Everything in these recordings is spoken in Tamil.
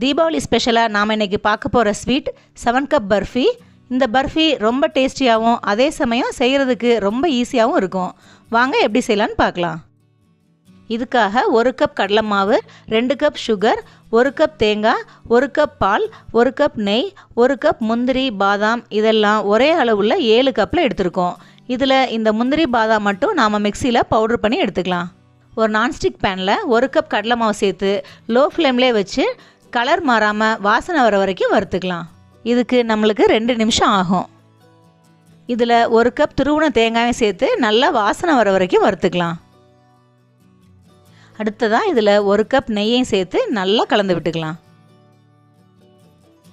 தீபாவளி ஸ்பெஷலாக நாம் இன்றைக்கி பார்க்க போகிற ஸ்வீட் 7 கப் பர்ஃபி. இந்த பர்ஃபி ரொம்ப டேஸ்டியாகவும் அதே சமயம் செய்கிறதுக்கு ரொம்ப ஈஸியாகவும் இருக்கும். வாங்க எப்படி செய்யலான்னு பார்க்கலாம். இதுக்காக 1 கப் கடலை மாவு, 2 கப் சுகர், 1 கப் தேங்காய், 1 கப் பால், 1 கப் நெய், 1 கப் முந்திரி பாதாம் இதெல்லாம் ஒரே அளவுள்ள 7 கப்பில் எடுத்துருக்கோம். இதில் இந்த முந்திரி பாதாம் மட்டும் நாம் மிக்சியில் பவுட்ரு பண்ணி எடுத்துக்கலாம். ஒரு நான்ஸ்டிக் பேனில் 1 கப் கடலை மாவு சேர்த்து லோ ஃப்ளேம்லேயே வச்சு கலர் மாறாமல் வாசனை வர வரைக்கும் வறுத்துக்கலாம். இதுக்கு நம்மளுக்கு 2 நிமிஷம் ஆகும். இதில் 1 கப் துருவின தேங்காயும் சேர்த்து நல்லா வாசனை வர வரைக்கும் வறுத்துக்கலாம். அடுத்ததாக இதில் 1 கப் நெய்யையும் சேர்த்து நல்லா கலந்து விட்டுக்கலாம்.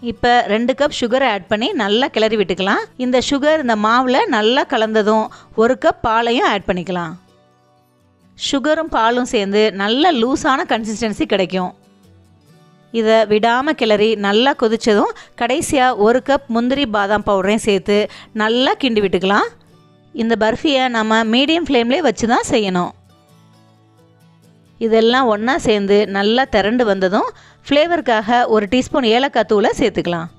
இப்போ 2 கப் சுகரை ஆட் பண்ணி நல்லா கிளறி விட்டுக்கலாம். இந்த சுகர் இந்த மாவில் நல்லா கலந்ததும் 1 கப் பாலையும் ஆட் பண்ணிக்கலாம். சுகரும் பாலும் சேர்ந்து நல்ல லூஸான கன்சிஸ்டன்சி கிடைக்கும். இதை விடாமல் கிளறி நல்லா கொதித்ததும் கடைசியாக 1 கப் முந்திரி பாதாம் பவுடரையும் சேர்த்து நல்லா கிண்டி விட்டுக்கலாம். இந்த பர்ஃபியை நம்ம மீடியம் ஃப்ளேம்லேயே வச்சு தான் செய்யணும். இதெல்லாம் ஒன்றா சேர்ந்து நல்லா திரண்டு வந்ததும் ஃப்ளேவருக்காக 1 டீஸ்பூன் ஏலக்காய் தூளை சேர்த்துக்கலாம்.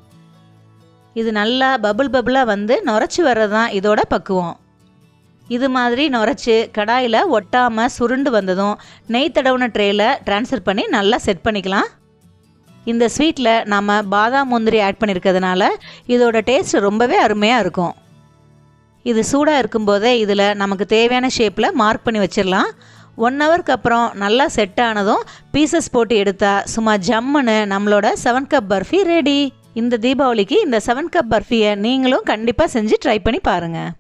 இது நல்லா பபுளாக வந்து நுரைச்சி வர்றது தான் இதோட பக்குவம். இது மாதிரி நுரைச்சி கடாயில் ஒட்டாமல் சுருண்டு வந்ததும் நெய் தடவுன ட்ரேயில் ட்ரான்ஸ்ஃபர் பண்ணி நல்லா செட் பண்ணிக்கலாம். இந்த ஸ்வீட்டில் நம்ம பாதாம் முந்திரி ஆட் பண்ணியிருக்கிறதுனால இதோட டேஸ்ட் ரொம்பவே அருமையாக இருக்கும். இது சூடாக இருக்கும்போதே இதில் நமக்கு தேவையான ஷேப்பில் மார்க் பண்ணி வச்சிடலாம். 1 ஹவருக்கு அப்புறம் நல்லா செட் ஆனதும் பீசஸ் போட்டு எடுத்தால் சும்மா ஜம்முன்னு நம்மளோட 7 கப் பர்ஃபி ரெடி. இந்த தீபாவளிக்கு இந்த 7 கப் பர்ஃபியை நீங்களும் கண்டிப்பாக செஞ்சு ட்ரை பண்ணி பாருங்கள்.